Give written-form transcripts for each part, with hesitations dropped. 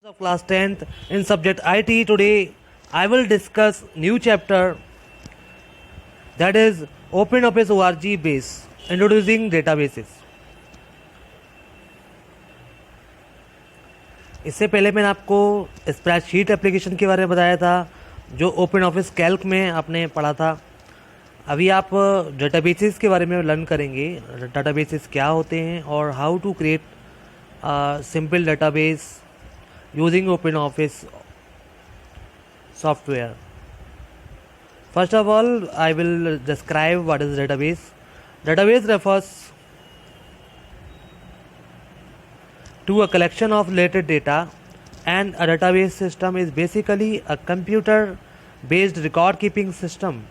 Of class 10th in subject IT. Today I will discuss new chapter, that is OpenOffice ORG base, introducing databases. इससे पहले मैंने आपको spreadsheet application के बारे में बताया था जो OpenOffice कैल्क में आपने पढ़ा था. अभी आप डेटाबेसेस के बारे में लर्न करेंगे. डेटाबेसेस क्या होते हैं और how to create simple database using OpenOffice software. First of all, I will describe what is database. Database refers to a collection of related data, and a database system is basically a computer based record keeping system.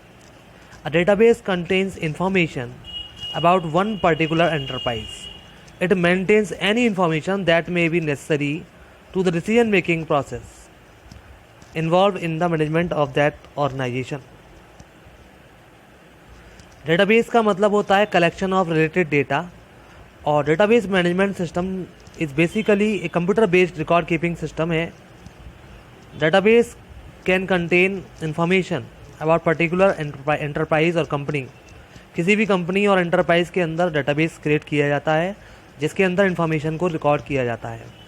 A database contains information about one particular enterprise. It maintains any information that may be necessary to the decision making process involved in the management of that organization. Database का मतलब होता है collection of related data, और database management system is basically a computer based record keeping system है. Database can contain information about particular enterprise और कंपनी. किसी भी कंपनी और एंटरप्राइज के अंदर डेटाबेस क्रिएट किया जाता है जिसके अंदर इंफॉर्मेशन को रिकॉर्ड किया जाता है.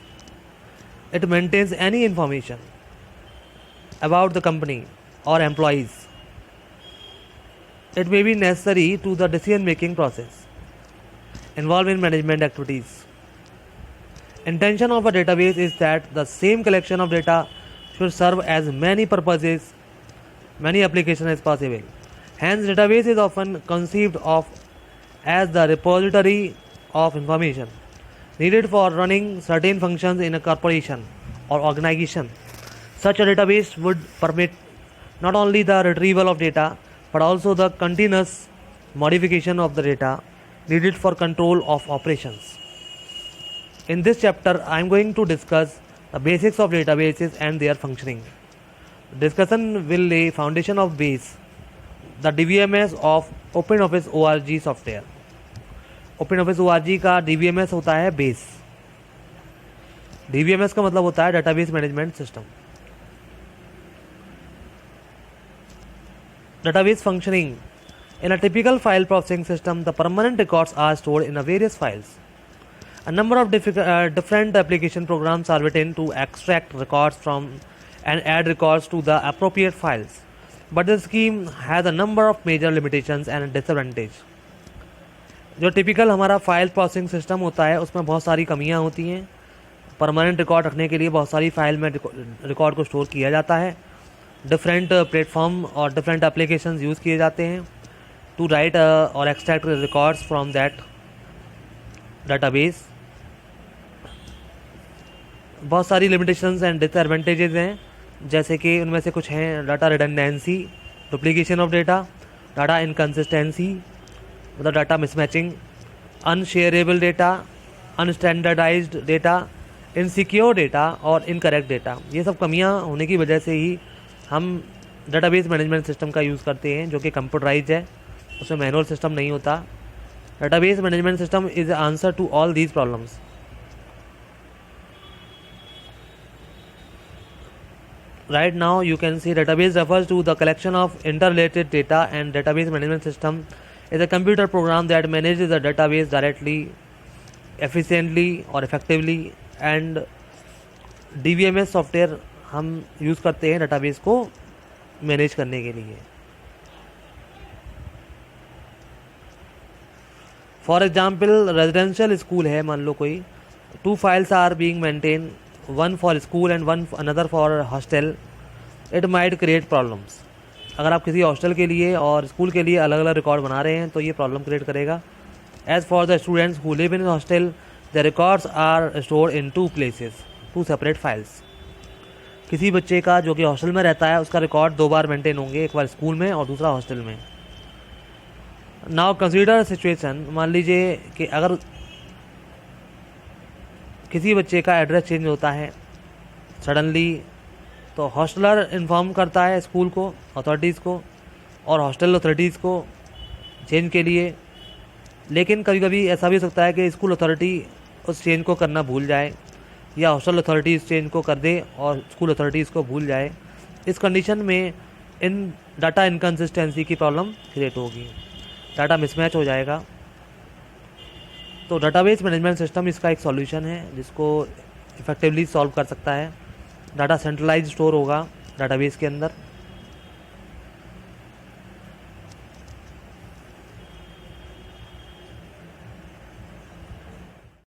It maintains any information about the company or employees. It may be necessary to the decision-making process involved in management activities. Intention of a database is that the same collection of data should serve as many purposes, many applications as possible. Hence, database is often conceived of as the repository of information needed for running certain functions in a corporation or organization. Such a database would permit not only the retrieval of data but also the continuous modification of the data needed for control of operations. In this chapter, I am going to discuss the basics of databases and their functioning. Discussion will lay foundation of base, the DBMS of OpenOffice ORG software. OpenOffice ORG का DBMS होता है base. DBMS का मतलब होता है database management system. Database functioning. In a typical file processing system, the permanent records are stored in a various files. A number of different application programs are written to extract records from and add records to the appropriate files. But the scheme has a number of major limitations and disadvantages. जो typical हमारा file processing system होता है उसमें बहुत सारी कमियां होती हैं. परमानेंट रिकॉर्ड रखने के लिए बहुत सारी फाइल में रिकॉर्ड को स्टोर किया जाता है. डिफरेंट प्लेटफॉर्म और डिफरेंट एप्लीकेशंस यूज़ किए जाते हैं टू राइट और extract records from that database. बहुत सारी लिमिटेशंस एंड डिसएडवांटेजेस हैं, जैसे कि उनमें से कुछ हैं data redundancy, duplication of data, data inconsistency मतलब data mismatching, unshareable data, unstandardized data, insecure data और इनकरेक्ट डेटा. ये सब कमियां होने की वजह से ही हम डेटाबेस मैनेजमेंट सिस्टम का यूज़ करते हैं जो कि कंप्यूटराइज्ड है, उसमें मैनुअल सिस्टम नहीं होता. Database management system is answer to all these problems. Right now you can see database refers to the collection of interrelated data, and database management system is a computer program that manages the database directly, efficiently or effectively. And DBMS software हम use करते हैं database को manage करने के लिए. For example, residential school है, मान लो कोई, 2 files are being maintain, one for school and one another for hostel. It might create problems. अगर आप किसी हॉस्टल के लिए और स्कूल के लिए अलग अलग रिकॉर्ड बना रहे हैं तो ये प्रॉब्लम क्रिएट करेगा. As for the students who live in hostel, the records are stored in 2 places, 2 separate files. किसी बच्चे का जो कि हॉस्टल में रहता है उसका रिकॉर्ड 2 बार मेंटेन होंगे, एक बार स्कूल में और दूसरा हॉस्टल में. Now consider situation. मान लीजिए कि अगर किसी बच्चे का एड्रेस चेंज होता है सडनली, तो हॉस्टलर इन्फॉर्म करता है स्कूल को, अथॉरिटीज़ को और हॉस्टल अथॉरिटीज़ को चेंज के लिए. लेकिन कभी कभी ऐसा भी हो सकता है कि स्कूल अथॉरिटी उस चेंज को करना भूल जाए या हॉस्टल अथॉरिटी इस चेंज को कर दे और स्कूल अथॉरिटी इसको भूल जाए। इस कंडीशन में इन डाटा इनकन्सिस्टेंसी की प्रॉब्लम क्रिएट होगी, डाटा मिसमैच हो जाएगा। तो डाटाबेस मैनेजमेंट सिस्टम इसका एक सॉल्यूशन है जिसको इफेक्टिवली सॉल्व कर सकता है। डाटा सेंट्रलाइज स्टोर होगा डाटाबेस के अंदर।